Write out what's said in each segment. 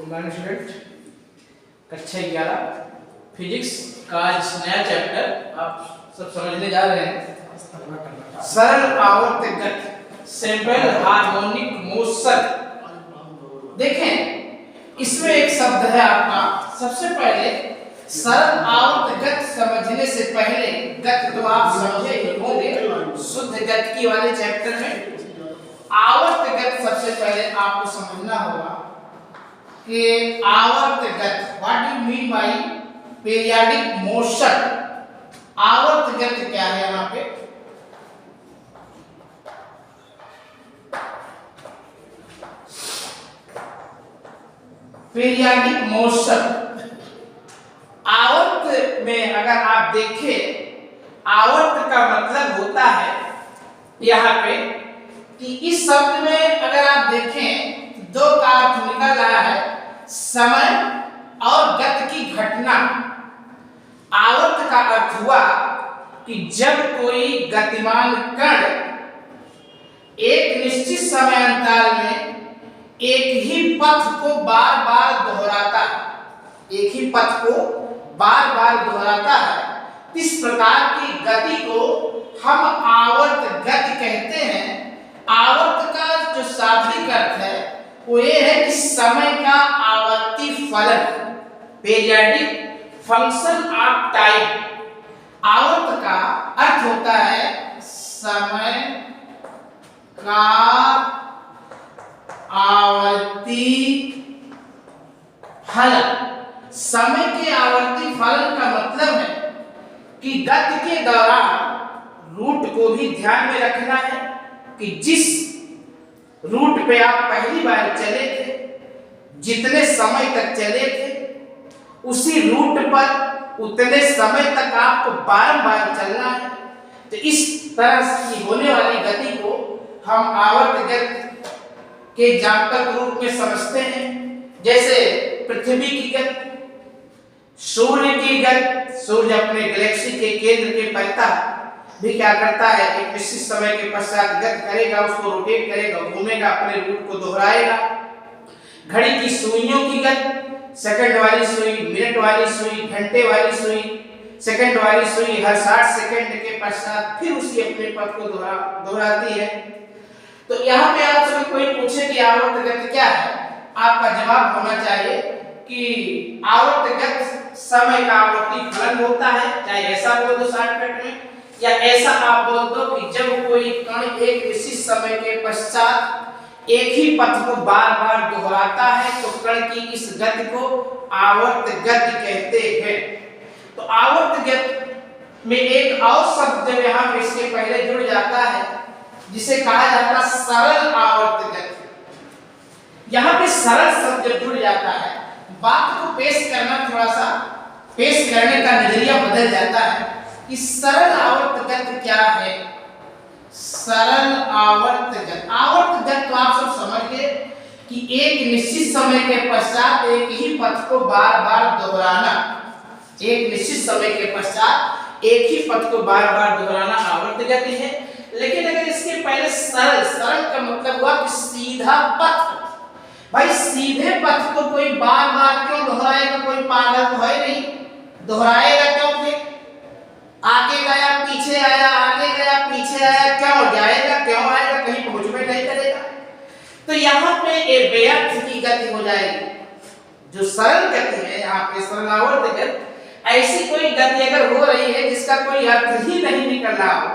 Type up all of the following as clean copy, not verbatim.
Morning student, कक्षा 11 physics का आज नया चैप्टर आप सब समझने जा रहे हैं। सरल आवर्त गति, सिंपल हार्मोनिक मोशन। देखें, इसमें एक शब्द है आपका। सबसे पहले सरल आवर्त गति समझने से पहले, गति तो आप समझे ही होंगे शुद्ध गति वाले चैप्टर में। आवर्त गति सबसे पहले आपको समझना होगा कि आवर्त गति, what do you mean by periodic motion. आवर्त गति क्या है यहाँ पे? Periodic motion. आवर्त में अगर आप देखें, आवर्त का मतलब होता है यहाँ पे कि इस शब्द में अगर आप देखें दो का अर्थ निकल रहा है, समय और गति की घटना। आवर्त का अर्थ हुआ कि जब कोई गतिमान कण एक निश्चित समय अंतराल में एक ही पथ को बार बार दोहराता है, एक ही पथ को बार बार दोहराता है, इस प्रकार की गति को हम आवर्त गति कहते हैं। आवर्त का जो शाब्दिक अर्थ है वो ये है कि समय का आवर्ती फलन, पीरियडिक फंक्शन ऑफ टाइम। आवर्त का अर्थ होता है समय का आवर्ती फलन। समय के आवर्ती फलन का मतलब है कि गति के दौरान रूट को भी ध्यान में रखना है कि जिस रूट पे आप पहली बार चले थे, जितने समय तक चले थे, उसी रूट पर उतने समय तक आपको बारंबार चलना है। तो इस तरह की होने वाली गति को हम आवर्त गति के जागतिक रूप में समझते हैं। जैसे पृथ्वी की गति, सूर्य की गति, सूर्य अपने गैलेक्सी के केंद्र के परितः भी क्या करता है, एक निश्चित समय के पश्चात गति करेगा, उसको रोटेट करेगा, घूमेगा, अपने रूट को दोहराएगा। घड़ी की सुइयों की गति, सेकंड वाली सुई, मिनट वाली सुई, घंटे वाली सुई, सेकंड वाली सुई हर 60 सेकंड के पश्चात फिर उसी अपने पथ को दोहराती है। तो यहाँ पे आपसे कोई पूछे कि आवर्त गति क्या है, आपका जवाब होना चाहिए कि आवर्त गति समय का आवर्ती फलन होता है। चाहे ऐसा बोल दो शॉर्टकट में, या ऐसा आप बोल दो कि जब कोई कण एक निश्चित समय के पश्चात एक ही पथ को बार बार दोहराता है तो कण की इस गति को आवर्त गति कहते हैं। तो आवर्त गति में एक और शब्द जब यहाँ पे इसके पहले जुड़ जाता है जिसे कहा जाता है सरल आवर्त गति। यहाँ पे सरल शब्द जब जुड़ जाता है, बात को पेश करना, थोड़ा सा पेश करने का नजरिया बदल जाता है कि सरल आवर्त गति क्या है। सरल आवर्त गति, आवर्त गति तो आप सब समझ गए कि एक निश्चित समय के पश्चात एक ही पथ को बार बार दोहराना, एक निश्चित समय के पश्चात एक ही पथ को बार बार दोहराना आवर्त गति है। लेकिन अगर इसके पहले सरल, सरल का मतलब हुआ कि सीधा पथ। भाई सीधे पथ को कोई बार बार क्यों दोहराएगा? कोई पागल तो है नहीं, दोहराएगा क्यों? फिर आगे गया पीछे आया, आगे गया पीछे आया, क्यों जाएगा, क्यों आएगा, कहीं पहुंच में नहीं करेगा। तो यहाँ पे एक व्यर्थ की गति हो जाएगी। जो सरल गति है यहाँ पे सरल आवर्त गति, ऐसी कोई गति अगर हो रही है जिसका कोई अर्थ ही नहीं निकल रहा हो,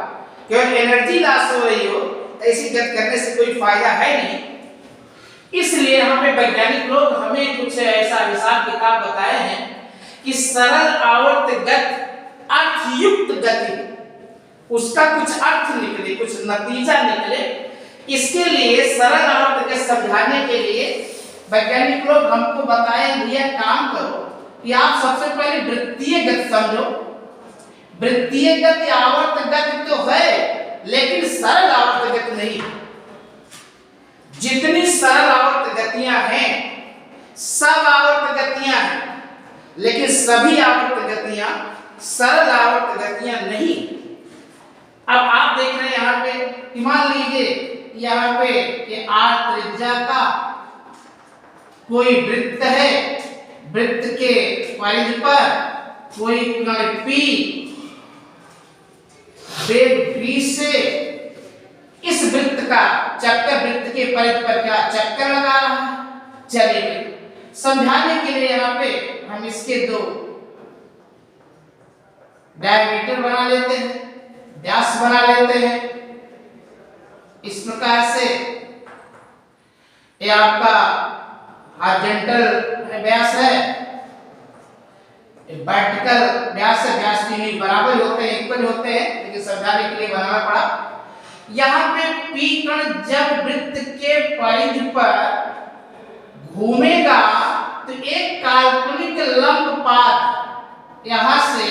केवल एनर्जी लॉस हो रही हो, ऐसी गति करने से कोई फायदा है नहीं। इसलिए यहाँ पे वैज्ञानिक लोग हमें कुछ ऐसा हिसाब किताब बताए हैं कि सरल आवर्त गति अर्थयुक्त गति, उसका कुछ अर्थ निकले, कुछ नतीजा निकले। इसके लिए सरल आवर्त गति समझाने के लिए वैज्ञानिक लोग हमको बताए, भैया काम करो कि आप सबसे पहले वृत्तीय गति समझो। वृत्तीय गति आवर्त गति तो है, लेकिन सरल आवर्त गति नहीं। जितनी सरल आवर्त गतियां हैं सब आवर्त गतियां हैं, लेकिन सभी आवर्त गतियां सरल आवर्त गतियां नहीं। अब आप देख रहे हैं यहाँ पे कि मान लीजिए यहाँ पे कि r त्रिज्या का कोई वृत्त है, वृत्त के परिधि पर कोई कण P वेग v से इस वृत्त का चक्कर, वृत्त के परिधि पर क्या चक्कर लगा रहा है। चलिए समझाने के लिए यहाँ पे हम इसके दो डायमीटर बना लेते हैं, व्यास बना लेते हैं। इस प्रकार से ये आपका हॉरिजॉन्टल व्यास है, वर्टिकल व्यास है। व्यास तीनों बराबर होते हैं, इक्वल होते हैं, लेकिन समझाने के लिए बनाना पड़ा। यहाँ पे P कण जब वृत्त के परिधि पर घूमेगा तो एक काल्पनिक लंब पाद यहां से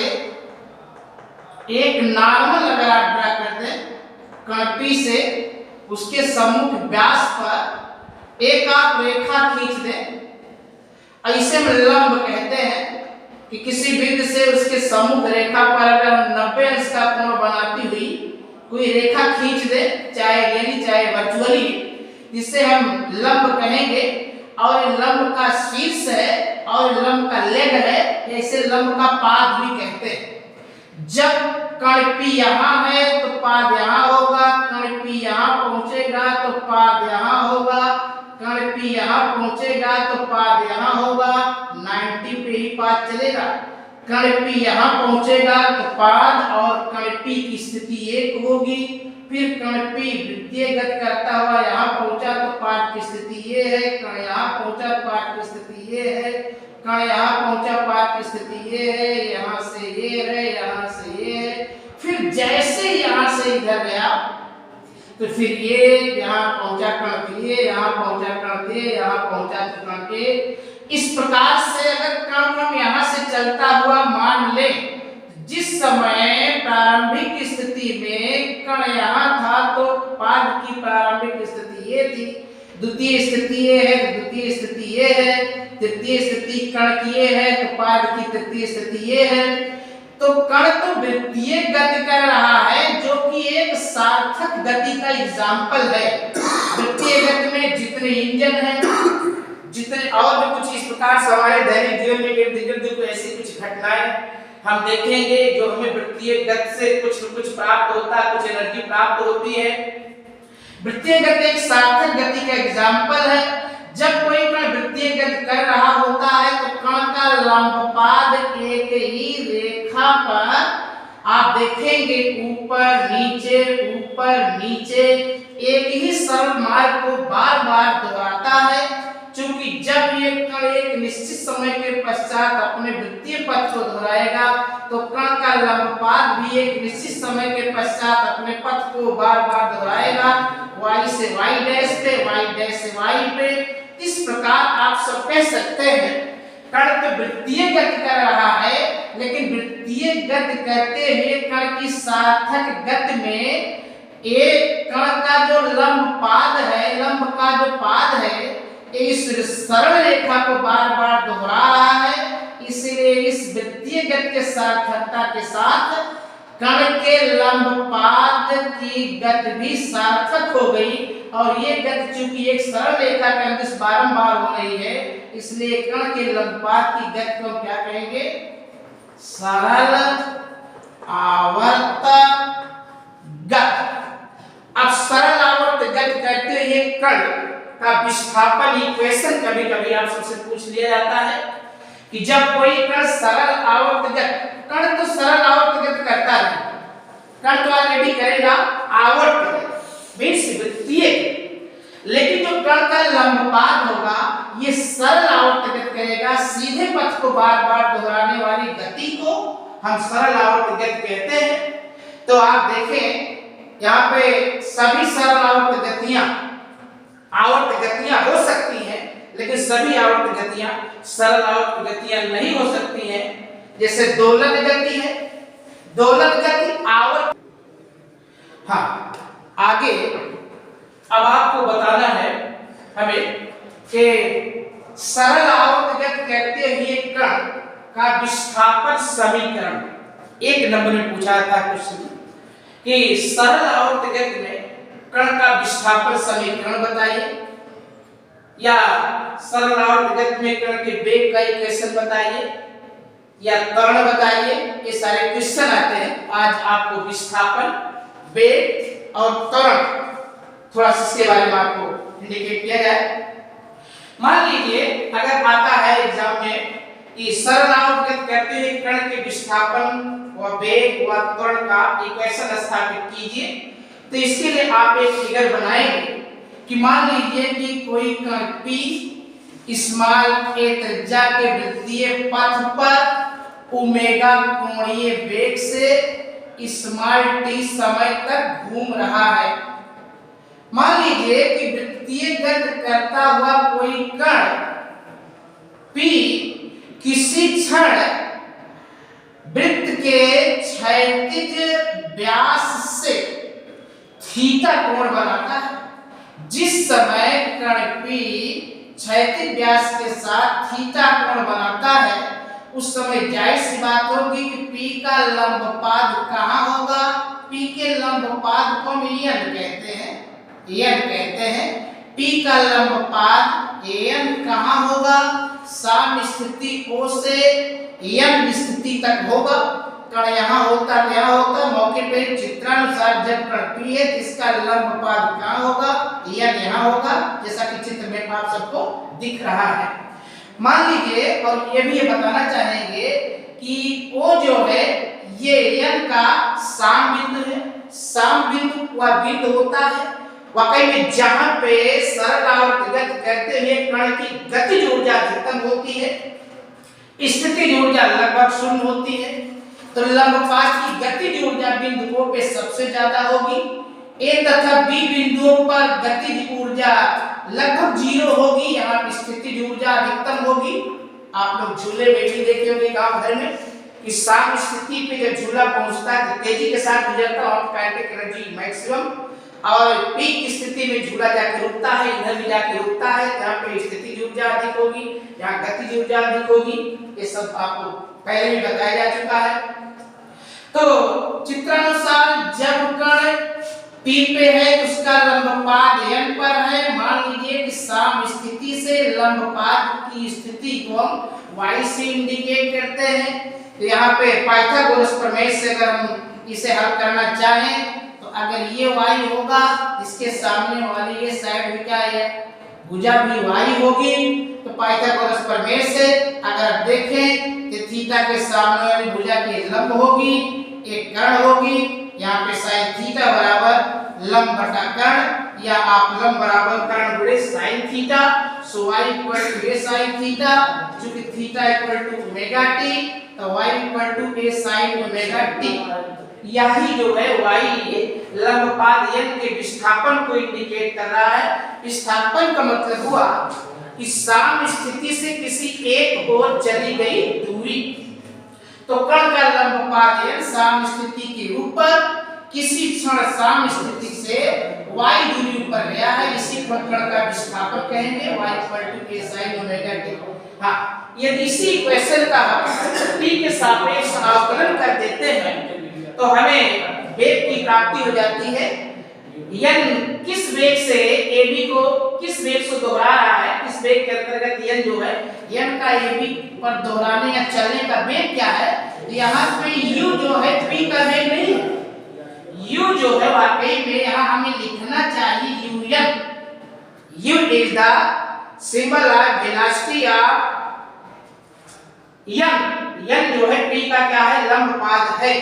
एक नॉर्मल अगर आप ड्रा करते हैं कण P से उसके सम्मुख व्यास पर एक आप रेखा खींच दें। ऐसे में लंब कहते हैं कि किसी बिंदु से उसके सम्मुख रेखा पर अगर 90 अंश का कोण बनाती हुई कोई रेखा खींच दे, चाहे रियली चाहे वर्चुअली, जिसे हम लंब कहेंगे। और लंब का शीर्ष है और लंब का लेग है, ऐसे लंब का पाद भी कहते हैं। जब कण P यहाँ है तो पाद यहाँ होगा, कण P यहाँ पहुंचेगा तो पाद यहाँ होगा, कण P यहाँ पहुंचेगा तो पाद यहाँ होगा। 90 पे ही पाद चलेगा। कण P यहाँ पहुंचेगा तो पाद और कण P की स्थिति एक होगी। फिर कण P वृत्तीय गति करता हुआ यहाँ पहुंचा तो पाद की स्थिति ये है, कण यहाँ पहुंचा पाद की स्थिति ये है, कण यहाँ पहुंचा पाद की स्थिति ये है, यहाँ से ये है, यहाँ से ये है। फिर जैसे यहाँ से इधर गया तो फिर ये यहाँ पहुंचा कण ये, यहाँ पहुंचा कण ये, यहाँ पहुंचा तो कण ये। इस प्रकार से अगर कण हम यहाँ से चलता हुआ मान ले, जिस समय प्रारंभिक स्थिति में कण यहाँ था तो पाद की प्रारंभिक स्थिति ये थी, द्वितीय स्थिति ये है, द्वितीय स्थिति ये है, तृतीय स्थिति कण की ये है तो पाद की तृतीय स्थिति ये है। तो कण तो वृत्तीय गति कर रहा है, जो कि एक सार्थक गति का एग्जाम्पल है। वृत्तीय गति में जितने इंजन हैं, जितने और भी कुछ इस प्रकार से हमारे दैनिक जीवन में इर्द गिर्द को ऐसी कुछ घटनाएं हम देखेंगे जो हमें वृत्तीय गति से कुछ न कुछ प्राप्त होता है, कुछ एनर्जी प्राप्त होती है। वृत्तीय गति एक सार्थक गति का एग्जाम्पल है। जब कोई कण वृत्तीय गति कर रहा होता है तो कण का लंबपाद एक ही रेखा पर आप देखेंगे ऊपर नीचे एक ही सरल मार्ग को बार बार दोहराता है। क्योंकि जब ये कण एक निश्चित समय के पश्चात अपने वृत्तीय पथ को दोहराएगा तो कण का लंबपाद भी एक निश्चित समय के पश्चात अपने पथ को बार बार दोहराएगा, y से y डैश पे, y डैश से y पे। इस प्रकार आप सब कह सकते हैं कण तो वृत्तीय गति कर रहा है, लेकिन वृत्तीय गति करते हुए कण की सार्थक गति में एक कण का जो लंबपाद है, लंब का जो पाद है, इस सरल रेखा को बार बार दोहरा रहा है। इसलिए इस वृत्तीय गति के सार्थकता के साथ कण के लंबपाद की गति भी सार्थक हो गई। और ये गति चूंकि एक सरल रेखा के अंदर बारंबार हो रही है, इसलिए कण के लंबपाद की गति को क्या कहेंगे? सरल आवर्त गति। अब सरल आवर्त गति करते हुए कण का विस्थापन इक्वेशन कभी कभी आप सबसे पूछ लिया जाता है कि जब कोई कण सरल आवर्त गति, कण तो सरल आवर्त गति करता है, कण तो ऑलरेडी करेगा आवर्त गति मींस वृत्तीय, लेकिन जो कण का लंबपाद होगा ये सरल आवर्त गति करेगा। सीधे पथ को बार बार दोहराने वाली गति को हम सरल आवर्त गति कहते हैं। तो आप देखें यहाँ पे सभी सरल आवर्त गतियां हो सकती हैं, लेकिन सभी आवर्त गतियां सरल आवर्त गतियां नहीं हो सकती हैं। जैसे दोलन गति है, दोलन गति आवर्त। हाँ, आगे अब आपको बताना है हमें कि सरल आवर्त गति कहते हुए कण का विस्थापन समीकरण 1 नंबर में पूछा था क्वेश्चन कि सरल आवर्त गति में कण का विस्थापन समीकरण बताइए। या सरल आवर्त गति में कण के वेग का इक्वेशन बताइए या त्वरण बताइए, ये सारे क्वेश्चन आते हैं। आज आपको विस्थापन, वेग और त्वरण थोड़ा सा इसके बारे में आपको इंडिकेट किया जाए। मान लीजिए अगर आता है एग्जाम में कि सरल आवर्त गति करते हुए कण के विस्थापन व वेग व त्वरण का इक्वेशन स्थापित कीजिए, तो इसके लिए आप एक फिगर बनाएंगे कि मान लीजिए कि कोई कण P स्मॉल a त्रिज्या के वृत्तीय पथ पर ओमेगा कोणीय वेग से स्मॉल t समय तक घूम रहा है। मान लीजिए कि वृत्तीय गति करता हुआ कोई कण P किसी क्षण वृत्त के क्षैतिज व्यास से थीटा कोण बनाता है। जिस समय कण P क्षैतिज व्यास के साथ थीटा कोण बनाता है, उस समय जाहिर सी बात होगी कि P का लंबपाद कहाँ होगा? P के लंबपाद को हम an कहते हैं, an कहते हैं। P का लंबपाद an कहाँ होगा? साम स्थिति O से m स्थिति तक होगा। कण यहाँ होता है, यहाँ होता है, मौके पे चित्रानुसार जब कण P है, इसका लंबपाद कहाँ होगा? n यहाँ होगा, जैसा कि चित्र में आप सबको दिख रहा है। मान लीजिए और ये भी बताना चाहेंगे कि O जो है ये n का साम बिंदु है। साम बिंदु वह बिंदु होता है वाकई में जहां पे सरल आवर्त गति करते हुए कण की गतिज ऊर्जा अधिकतम होती है, स्थितिज ऊर्जा लगभग शून्य होती है। तो लंबपाद की गतिज ऊर्जा बिंदु O पे सबसे ज्यादा होगी। A तथा B बिंदुओं पर गतिज ऊर्जा लगभग 0 होगी, यहाँ पे स्थितिज ऊर्जा अधिकतम होगी। आप लोग झूले में भी देखे होंगे गांव घर में कि साम स्थिति पे जब झूला पहुंचता है तो तेजी के साथ गुजरता है और काइनेटिक एनर्जी मैक्सिमम, और पीक स्थिति में झूला जाके रुकता है, इधर भी जाके रुकता है, जहाँ पे स्थितिज ऊर्जा अधिक होगी, यहाँ गतिज ऊर्जा अधिक होगी। ये सब आपको पहले भी बताया जा चुका है। तो चित्रानुसार जब कण P पे है तो उसका लंबपाद n पर है। मान लीजिए कि साम स्थिति से लंबपाद की स्थिति को हम y से इंडिकेट करते हैं। तो यहाँ पे पाइथागोरस प्रमेय से अगर हम इसे हल करना चाहें तो अगर ये y होगा, इसके सामने वाली ये साइड भी क्या है? भुजा भी y होगी। तो पाइथागोरस प्रमेय से अगर आप देखें तो थीटा के सामने वाली भुजा की लंब होगी, एक कर्ण होगी, यहाँ पे साइन थीटा बराबर लंब बटा कर्ण, या आप लंब बराबर कर्ण गुणे sine theta. So y equal to a sine theta, चूंकि theta equal to omega t, तो y equal to a sine omega t। यही जो है y लंबपाद n के विस्थापन को इंडिकेट कर रहा है। विस्थापन का मतलब हुआ कि साम स्थिति से किसी एक ओर चली गई दूरी। तो कण का लंबपाद n साम स्थिति के ऊपर किसी क्षण साम स्थिति से y दूरी ऊपर गया है, इसी पर कण का विस्थापन कहेंगे, y equal to a sin omega t। हाँ, यदि इसी इक्वेशन का हम t के सापेक्ष अवकलन कर देते हैं तो हमें वेग की प्राप्ति हो जाती है। n किस वेग से AB को किस वेग से दोहरा रहा है, किस वेग के अंतर्गत n जो है, n का AB पर दोहराने या चलने का वेग क्या है? यहाँ पे u जो है P का वेग नहीं है। u जो है वाकई में यहाँ हमें लिखना चाहिए un। u is the symbol of velocity of n जो है P का क्या है? लंबपाद है।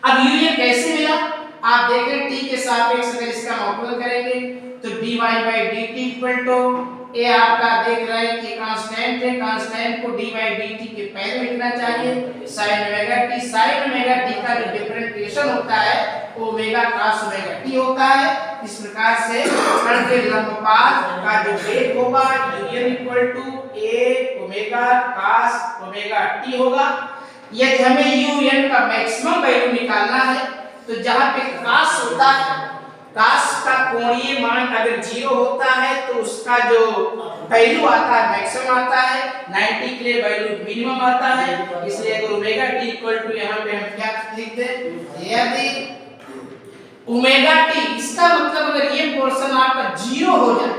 अब un कैसे मिला? आप देख रहे हैं t के सापेक्ष अगर इसका अवकलन करेंगे तो dy by dt equal to a, आपका देख रहे हैं कि कांस्टेंट है, कांस्टेंट को dy dt के पहले लिखना चाहिए sin omega t। sin omega t का जो डिफरेंशिएशन होता है ओमेगा cos ओमेगा t होता है। इस प्रकार से कण के लंबपाद का जो वेग होगा un equal to a omega cos omega t होगा। यदि हमें un का मैक्सिमम वैल्यू निकालना है तो जहां पे cos होता है, cos का कोणीय मान अगर 0 होता है तो उसका जो वैल्यू आता है मैक्सिमम आता है, 90 के लिए वैल्यू मिनिमम आता है। इसलिए अगर ओमेगा t इक्वल टू यहाँ पे हम क्या लिख दें, यदि ओमेगा t, इसका मतलब अगर ये पोर्शन आपका 0 हो जाए,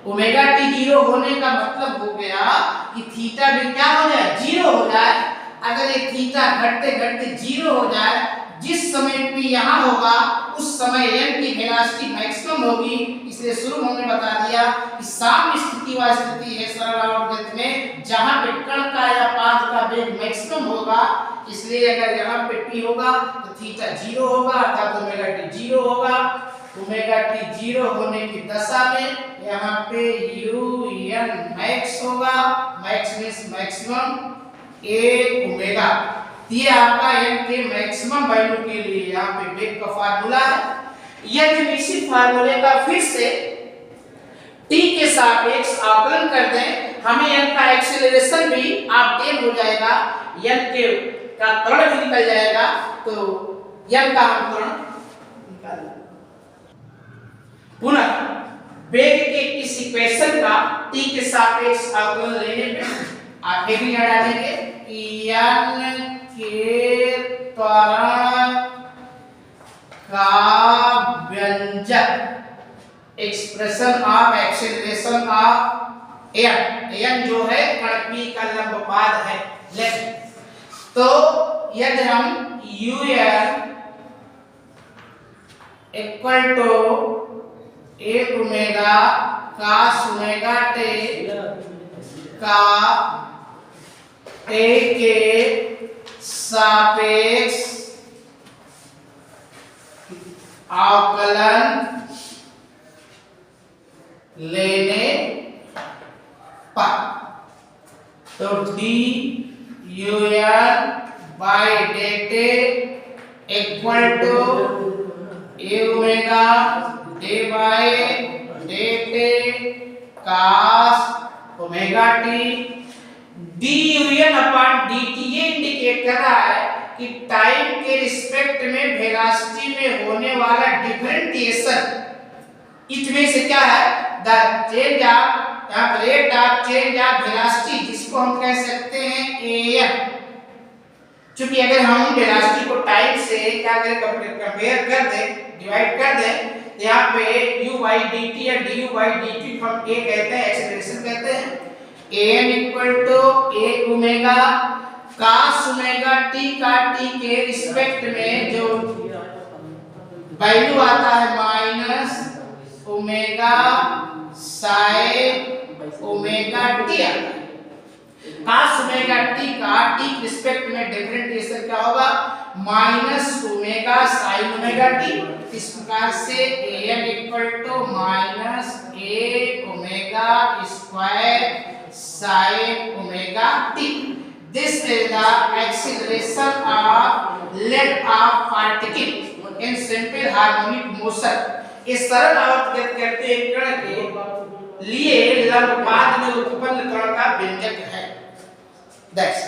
ओमेगा टी जीरो होने का मतलब हो गया कि थीटा भी क्या हो जाए, जीरो हो जाए। अगर ये थीटा घटते घटते जीरो हो जाए, जिस समय p यहाँ होगा उस समय n की वेलोसिटी मैक्सिमम होगी। इसलिए शुरू हमने बता दिया कि साम्य स्थिति वह स्थिति है सरल आवर्त में जहां पे कण का या पाद का वेग मैक्सिमम होगा। इसलिए अगर यहाँ पे p होगा तो थीटा जीरो होगा अर्थात ओमेगा टी जीरो होगा। ओमेगा टी जीरो होने की दशा में यहाँ पे u n मैक्स होगा, max means maximum a omega. ये आपका n के मैक्सिमम वैल्यू के लिए यहाँ पे वेग का फार्मूला है। यदि हम इसी फार्मूले का फिर से t के सापेक्ष आकलन कर दें, हमें n का एक्सीलरेशन भी ऑब्टेन हो जाएगा, n के का त्वरण भी निकल जाएगा। तो n का हम त्वरण निकाल पुनः वेग के इस इक्वेशन का t के सापेक्ष आकलन लेने पे आगे भी याद डालेंगे कि n के त्वरण का व्यंजक expression of acceleration of n जो है कण p का लंबपाद है लेफ्ट। तो यदि हम un equal to a omega cos omega t का a के सापेक्ष आकलन लेने पर तो d un by dt equal to a omega d by dt cos omega t dun upon dt ये इंडिकेट कर रहा है कि टाइम के रिस्पेक्ट में वेलोसिटी में होने वाला डिफरेंशिएशन, इसमें से क्या है द चेंज ऑफ या rate of change of velocity, जिसको हम कह सकते हैं am। क्योंकि अगर हम वेलोसिटी को टाइम से क्या करें कंपेयर कर दें, डिवाइड कर दें, तो यहाँ पे u by dt या du by dt हम a कहते हैं, एक्सेलरेशन कहते हैं। an equal to a omega cos omega t का t के रिस्पेक्ट में जो वैल्यू आता है minus omega sine omega t आता है। cos ओमेगा t का t के रिस्पेक्ट में डिफरेंशिएशन क्या होगा, minus omega sine omega t। इस प्रकार से an equal to minus a omega square sin omega t। This is the acceleration of lead of particle in simple harmonic motion। इस सरल आवर्त करते कण के लिए लंबपाद में उत्पन्न त्वरण का व्यंजक है। That's